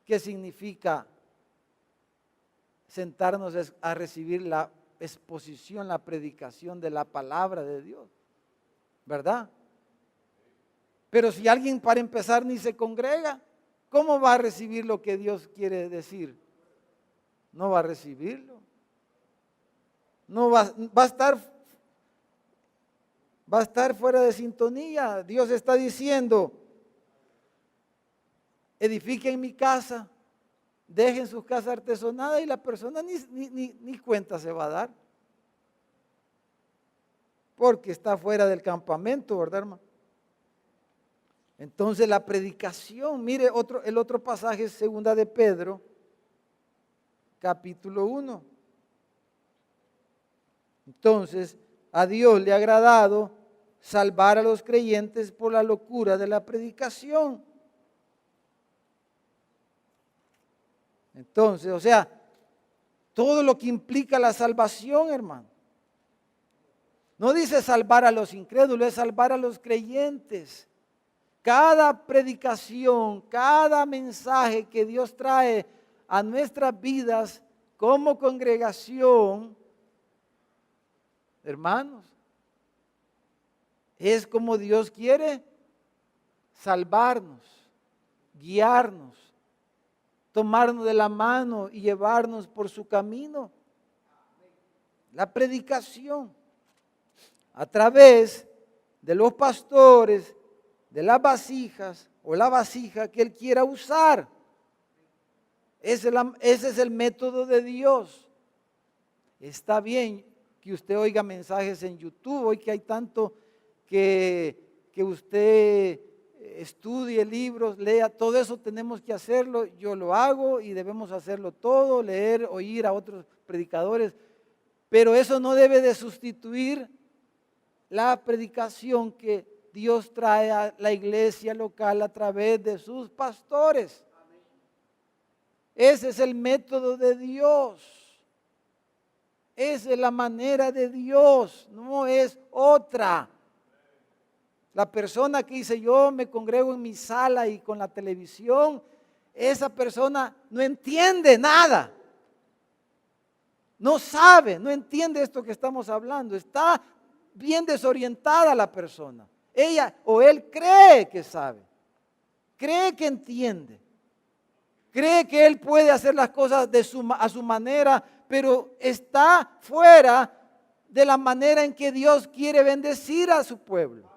qué significa sentarnos a recibir la exposición, la predicación de la palabra de Dios, ¿verdad? Pero si alguien para empezar ni se congrega, ¿cómo va a recibir lo que Dios quiere decir? No va a recibirlo. No va a estar fuera de sintonía. Dios está diciendo, edifiquen mi casa, dejen sus casas artesonadas, y la persona ni cuenta se va a dar. Porque está fuera del campamento, ¿verdad, hermano? Entonces la predicación, mire el otro pasaje es 2 de Pedro, capítulo 1. Entonces, a Dios le ha agradado salvar a los creyentes por la locura de la predicación. Entonces, o sea, todo lo que implica la salvación, hermano. No dice salvar a los incrédulos, es salvar a los creyentes. Cada predicación, cada mensaje que Dios trae a nuestras vidas como congregación, hermanos, es como Dios quiere salvarnos, guiarnos, tomarnos de la mano y llevarnos por su camino. La predicación a través de los pastores, de las vasijas o la vasija que Él quiera usar. Ese es el método de Dios. Está bien que usted oiga mensajes en YouTube, hoy que hay tanto que usted estudie libros, lea, todo eso tenemos que hacerlo, yo lo hago y debemos hacerlo todo, leer, oír a otros predicadores, pero eso no debe de sustituir la predicación que Dios trae a la iglesia local a través de sus pastores. Ese es el método de Dios. Esa es la manera de Dios, no es otra. La persona que dice yo me congrego en mi sala y con la televisión, esa persona no entiende nada. No sabe, no entiende esto que estamos hablando. Está bien desorientada la persona. Ella o él cree que sabe, cree que entiende, cree que él puede hacer las cosas a su manera, pero está fuera de la manera en que Dios quiere bendecir a su pueblo.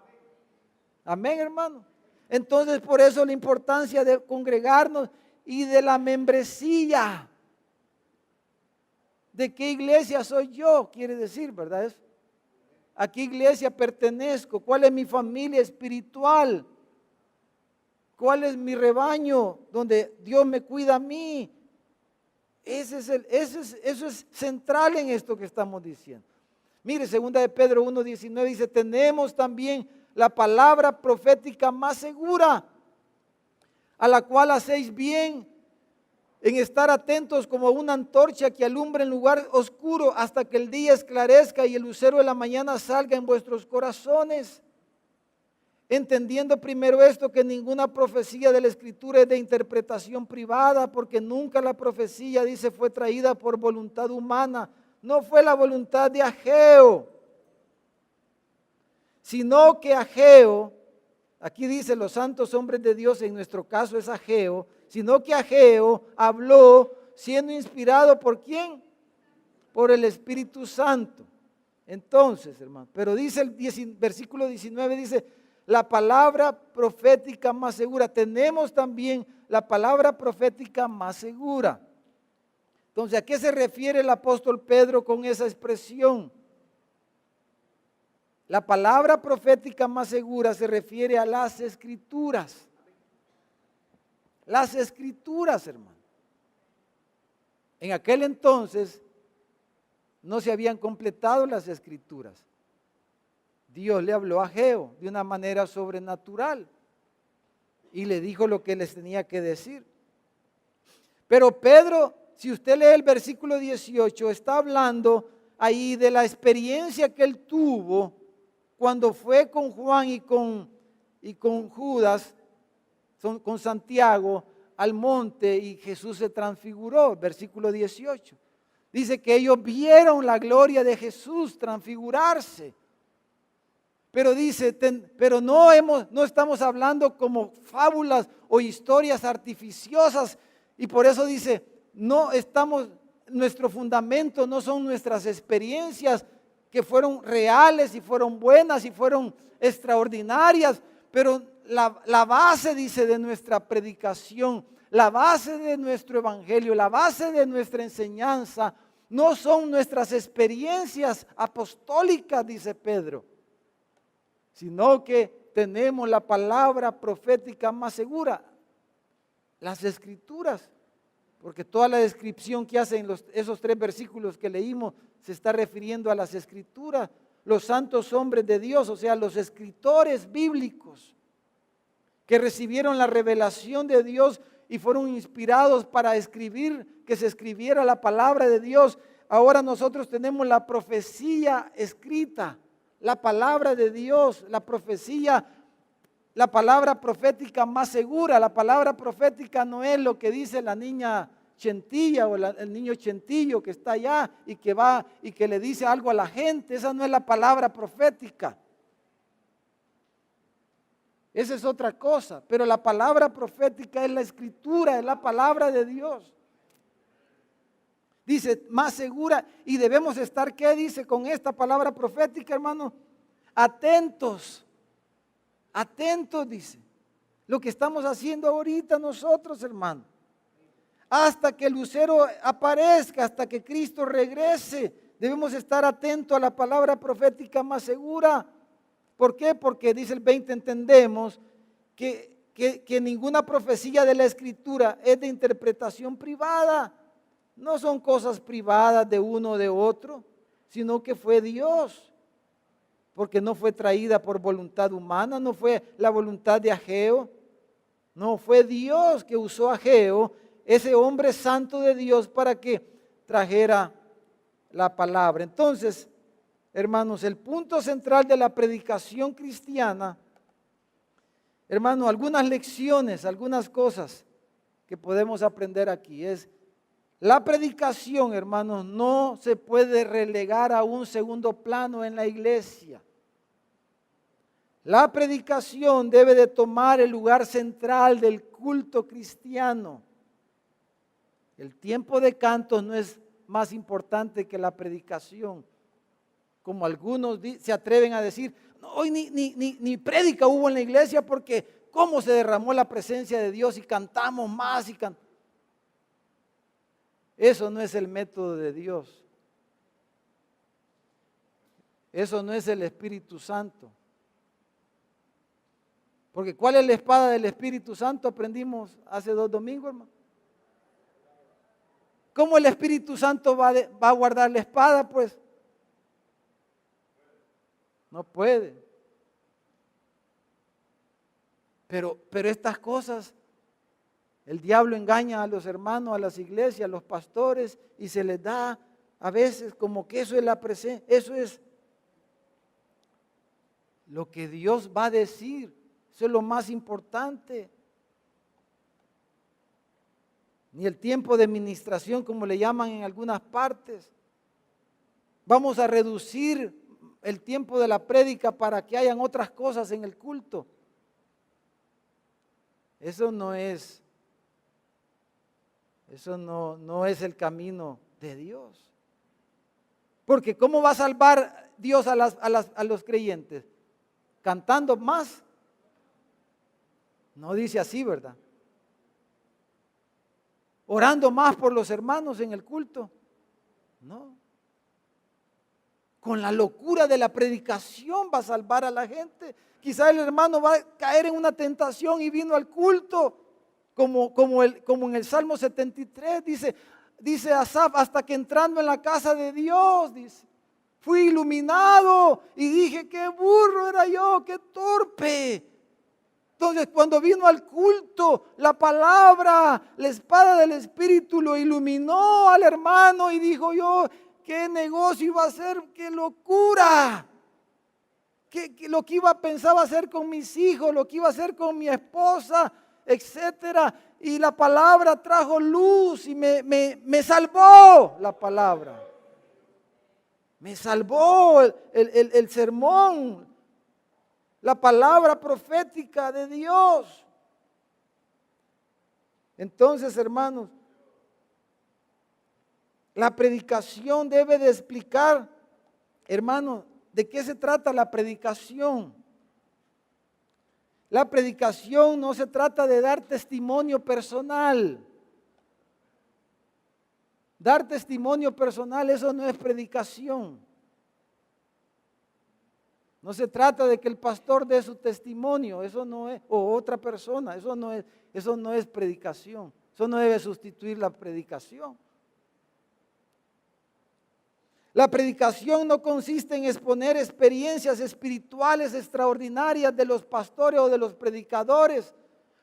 Amén, hermano. Entonces, por eso la importancia de congregarnos y de la membresía. ¿De qué iglesia soy yo? Quiere decir, ¿verdad? ¿A qué iglesia pertenezco? ¿Cuál es mi familia espiritual? ¿Cuál es mi rebaño donde Dios me cuida a mí? Eso es central en esto que estamos diciendo. Mire, 2 de Pedro 1:19 dice, tenemos también la palabra profética más segura, a la cual hacéis bien en estar atentos como una antorcha que alumbra en lugar oscuro hasta que el día esclarezca y el lucero de la mañana salga en vuestros corazones. Entendiendo primero esto, que ninguna profecía de la Escritura es de interpretación privada, porque nunca la profecía, dice, fue traída por voluntad humana. No fue la voluntad de Ageo, sino que Ageo, aquí dice los santos hombres de Dios, en nuestro caso es Ageo, sino que Ageo habló siendo inspirado ¿por quién? Por el Espíritu Santo. Entonces, hermano, pero dice el versículo 19, dice, la palabra profética más segura. Tenemos también la palabra profética más segura. Entonces, ¿a qué se refiere el apóstol Pedro con esa expresión? La palabra profética más segura se refiere a las Escrituras. Las Escrituras, hermano. En aquel entonces no se habían completado las Escrituras. Dios le habló a Ageo de una manera sobrenatural y le dijo lo que les tenía que decir. Pero Pedro, si usted lee el versículo 18, está hablando ahí de la experiencia que él tuvo cuando fue con Juan y con Judas, con Santiago, al monte y Jesús se transfiguró, versículo 18. Dice que ellos vieron la gloria de Jesús transfigurarse. Pero dice, pero no estamos hablando como fábulas o historias artificiosas. Y por eso dice, nuestro fundamento no son nuestras experiencias que fueron reales y fueron buenas y fueron extraordinarias. Pero la base, dice, de nuestra predicación, la base de nuestro evangelio, la base de nuestra enseñanza, no son nuestras experiencias apostólicas, dice Pedro, sino que tenemos la palabra profética más segura, las Escrituras, porque toda la descripción que hacen esos 3 versículos que leímos se está refiriendo a las Escrituras, los santos hombres de Dios, o sea, los escritores bíblicos que recibieron la revelación de Dios y fueron inspirados para escribir, que se escribiera la palabra de Dios. Ahora nosotros tenemos la profecía escrita, la palabra de Dios, la profecía, la palabra profética más segura. La palabra profética no es lo que dice la niña Chentilla o el niño Chentillo que está allá y que va y que le dice algo a la gente. Esa no es la palabra profética. Esa es otra cosa, pero la palabra profética es la Escritura, es la palabra de Dios. Dice, más segura, y debemos estar, ¿qué dice con esta palabra profética, hermano? Atentos, atentos, dice. Lo que estamos haciendo ahorita nosotros, hermano. Hasta que el lucero aparezca, hasta que Cristo regrese, debemos estar atentos a la palabra profética más segura. ¿Por qué? Porque dice el 20, entendemos que ninguna profecía de la Escritura es de interpretación privada. No son cosas privadas de uno o de otro, sino que fue Dios. Porque no fue traída por voluntad humana, no fue la voluntad de Ageo. No, fue Dios que usó a Ageo, ese hombre santo de Dios, para que trajera la palabra. Entonces, hermanos, el punto central de la predicación cristiana, hermanos, algunas lecciones, algunas cosas que podemos aprender aquí es: la predicación, hermanos, no se puede relegar a un segundo plano en la iglesia. La predicación debe de tomar el lugar central del culto cristiano. El tiempo de cantos no es más importante que la predicación, como algunos se atreven a decir. No, hoy ni prédica hubo en la iglesia porque cómo se derramó la presencia de Dios y cantamos más y cantamos. Eso no es el método de Dios. Eso no es el Espíritu Santo. Porque ¿cuál es la espada del Espíritu Santo? Aprendimos hace 2 domingos, hermano. ¿Cómo el Espíritu Santo va a guardar la espada? Pues no puede. Pero estas cosas, el diablo engaña a los hermanos, a las iglesias, a los pastores, y se les da a veces como que eso es la presencia, eso es lo que Dios va a decir, eso es lo más importante. Ni el tiempo de ministración, como le llaman en algunas partes. Vamos a reducir el tiempo de la prédica para que hayan otras cosas en el culto. Eso no es el camino de Dios. Porque ¿cómo va a salvar Dios a los creyentes? ¿Cantando más? No dice así, ¿verdad? ¿Orando más por los hermanos en el culto? No. Con la locura de la predicación va a salvar a la gente. Quizá el hermano va a caer en una tentación y vino al culto, como en el Salmo 73, dice Asaf, hasta que entrando en la casa de Dios, dice, fui iluminado y dije, qué burro era yo, qué torpe. Entonces, cuando vino al culto, la palabra, la espada del Espíritu lo iluminó al hermano y dijo yo, qué negocio iba a hacer, qué locura. Lo que iba a pensar hacer con mis hijos, lo que iba a hacer con mi esposa, etcétera. Y la palabra trajo luz y me salvó la palabra. Me salvó el sermón. La palabra profética de Dios. Entonces, hermanos, la predicación debe de explicar, hermanos, ¿de qué se trata la predicación? La predicación no se trata de dar testimonio personal. Dar testimonio personal, eso no es predicación. No se trata de que el pastor dé su testimonio, eso no es, o otra persona, eso no es predicación. Eso no debe sustituir la predicación. La predicación no consiste en exponer experiencias espirituales extraordinarias de los pastores o de los predicadores.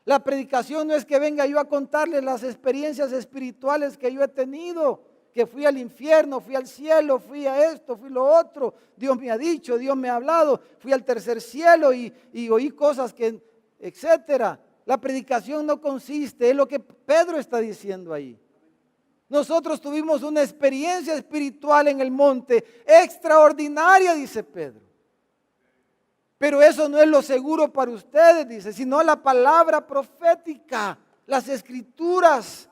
La predicación no es que venga yo a contarles las experiencias espirituales que yo he tenido, que fui al infierno, fui al cielo, fui a esto, fui lo otro, Dios me ha dicho, Dios me ha hablado, fui al tercer cielo y oí cosas que, etcétera. La predicación no consiste, es lo que Pedro está diciendo ahí. Nosotros tuvimos una experiencia espiritual en el monte extraordinaria, dice Pedro. Pero eso no es lo seguro para ustedes, dice, sino la palabra profética, las escrituras,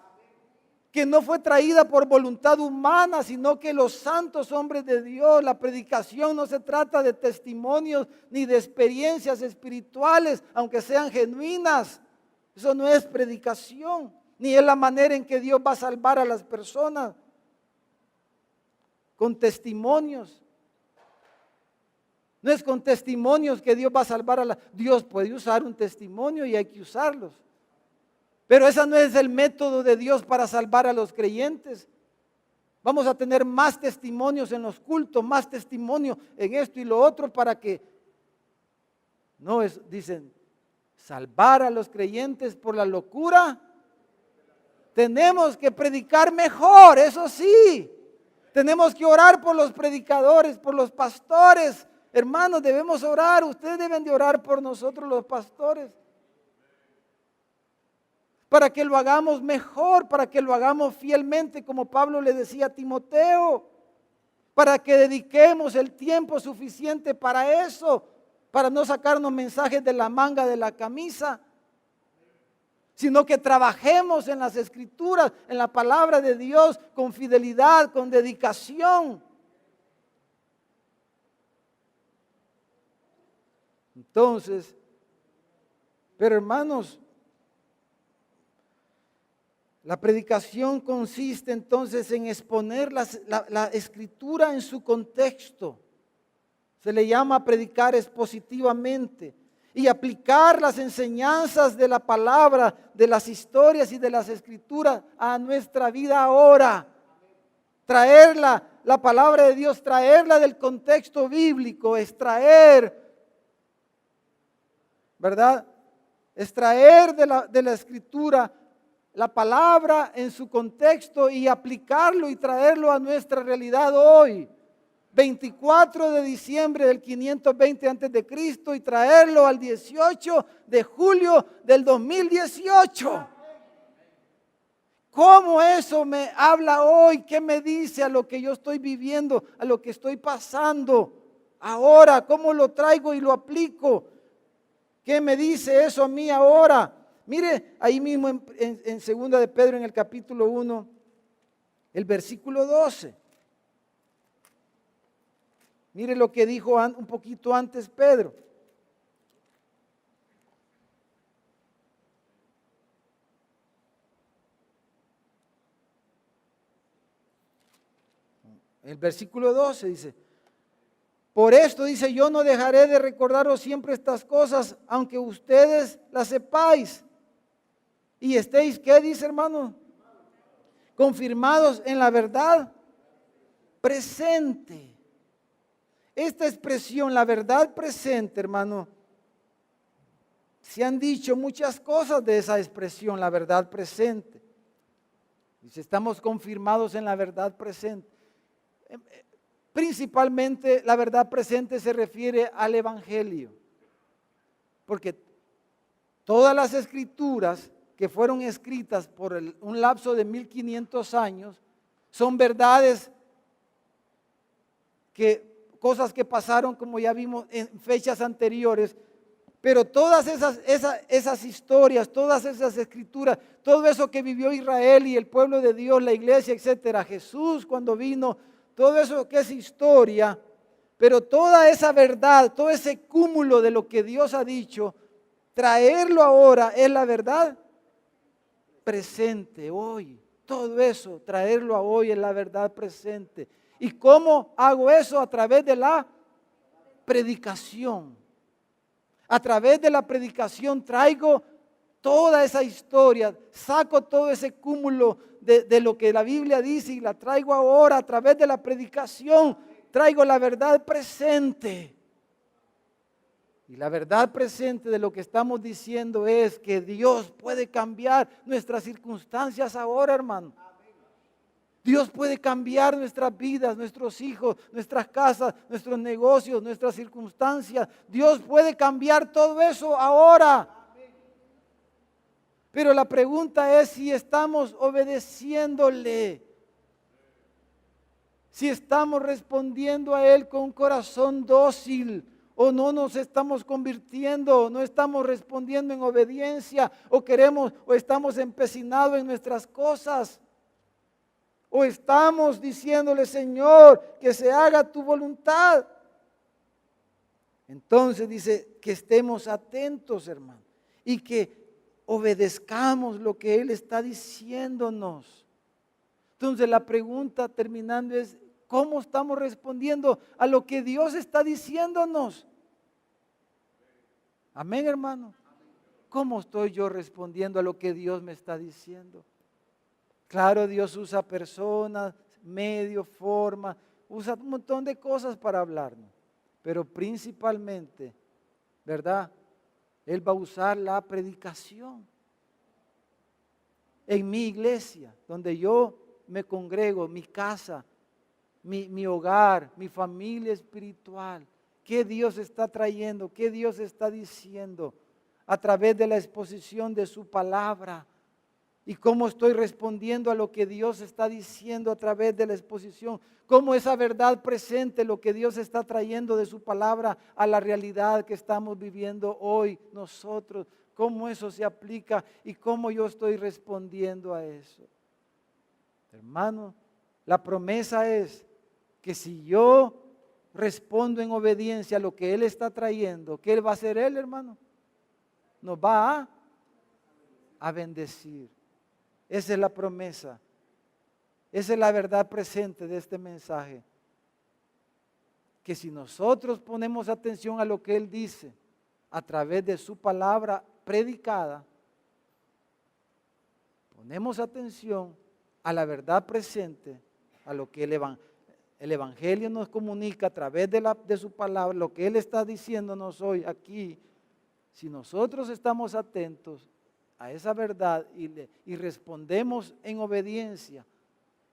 que no fue traída por voluntad humana, sino que los santos hombres de Dios. La predicación no se trata de testimonios ni de experiencias espirituales, aunque sean genuinas. Eso no es predicación, ni es la manera en que Dios va a salvar a las personas con testimonios. No es con testimonios que Dios va a salvar a la... Dios puede usar un testimonio y hay que usarlos. Pero ese no es el método de Dios para salvar a los creyentes. Vamos a tener más testimonios en los cultos, más testimonios en esto y lo otro para que, no es, dicen, salvar a los creyentes por la locura. Tenemos que predicar mejor, eso sí. Tenemos que orar por los predicadores, por los pastores. Hermanos, debemos orar, ustedes deben de orar por nosotros los pastores. Para que lo hagamos mejor, para que lo hagamos fielmente, como Pablo le decía a Timoteo, para que dediquemos el tiempo suficiente para eso, para no sacarnos mensajes de la manga de la camisa, sino que trabajemos en las escrituras, en la palabra de Dios, con fidelidad, con dedicación. Entonces, pero hermanos, La predicación consiste entonces en exponer la escritura en su contexto. Se le llama predicar expositivamente y aplicar las enseñanzas de la palabra, de las historias y de las escrituras a nuestra vida ahora. Traerla, la palabra de Dios, traerla del contexto bíblico, extraer, ¿verdad? Extraer de la escritura la palabra en su contexto y aplicarlo y traerlo a nuestra realidad hoy. 24 de diciembre del 520 antes de Cristo y traerlo al 18 de julio del 2018. ¿Cómo eso me habla hoy? ¿Qué me dice a lo que yo estoy viviendo, a lo que estoy pasando ahora? ¿Cómo lo traigo y lo aplico? ¿Qué me dice eso a mí ahora? Mire, ahí mismo en segunda de Pedro, en el capítulo 1, el versículo 12. Mire lo que dijo un poquito antes Pedro. El versículo 12 dice: por esto dice, yo no dejaré de recordaros siempre estas cosas, aunque ustedes las sepáis. Y estéis, ¿qué dice, hermano? Confirmados en la verdad presente. Esta expresión, la verdad presente, hermano, se han dicho muchas cosas de esa expresión, la verdad presente. Dice, estamos confirmados en la verdad presente. Principalmente la verdad presente se refiere al Evangelio, porque todas las escrituras que fueron escritas por un lapso de 1500 años son verdades, cosas que pasaron, como ya vimos en fechas anteriores, pero todas esas historias, todas esas escrituras, todo eso que vivió Israel y el pueblo de Dios, la iglesia, etcétera, Jesús cuando vino, todo eso que es historia, pero toda esa verdad, todo ese cúmulo de lo que Dios ha dicho, traerlo ahora es la verdad presente hoy. Todo eso, traerlo a hoy es la verdad presente. ¿Y cómo hago eso? A través de la predicación. A través de la predicación traigo toda esa historia, saco todo ese cúmulo de lo que la Biblia dice y la traigo ahora a través de la predicación. Traigo la verdad presente. Y la verdad presente de lo que estamos diciendo es que Dios puede cambiar nuestras circunstancias ahora, hermano. Dios puede cambiar nuestras vidas, nuestros hijos, nuestras casas, nuestros negocios, nuestras circunstancias. Dios puede cambiar todo eso ahora. Pero la pregunta es si estamos obedeciéndole. Si estamos respondiendo a Él con un corazón dócil. O no nos estamos convirtiendo, no estamos respondiendo en obediencia, o estamos empecinados en nuestras cosas, o estamos diciéndole, Señor, que se haga tu voluntad. Entonces dice que estemos atentos, hermano, y que obedezcamos lo que Él está diciéndonos. Entonces la pregunta terminando es, ¿cómo estamos respondiendo a lo que Dios está diciéndonos? Amén, hermano. ¿Cómo estoy yo respondiendo a lo que Dios me está diciendo? Claro, Dios usa personas, medios, formas, usa un montón de cosas para hablarnos. Pero principalmente, ¿verdad? Él va a usar la predicación. En mi iglesia, donde yo me congrego, mi casa, mi hogar, mi familia espiritual. ¿Qué Dios está trayendo? ¿Qué Dios está diciendo a través de la exposición de su palabra? ¿Y cómo estoy respondiendo a lo que Dios está diciendo a través de la exposición? ¿Cómo esa verdad presente, lo que Dios está trayendo de su palabra a la realidad que estamos viviendo hoy nosotros? ¿Cómo eso se aplica y cómo yo estoy respondiendo a eso? Hermano, la promesa es que si yo respondo en obediencia a lo que Él está trayendo, ¿qué va a hacer Él, hermano? Nos va a bendecir. Esa es la promesa. Esa es la verdad presente de este mensaje. Que si nosotros ponemos atención a lo que Él dice a través de su palabra predicada, ponemos atención a la verdad presente, a lo que el Evangelio nos comunica a través de su palabra, lo que Él está diciéndonos hoy aquí. Si nosotros estamos atentos a esa verdad y respondemos en obediencia,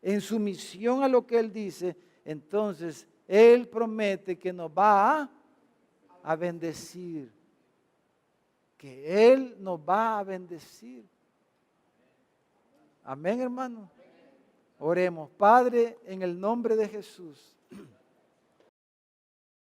en sumisión a lo que Él dice, entonces Él promete que nos va a bendecir. Que Él nos va a bendecir. Amén, hermano. Oremos. Padre, en el nombre de Jesús.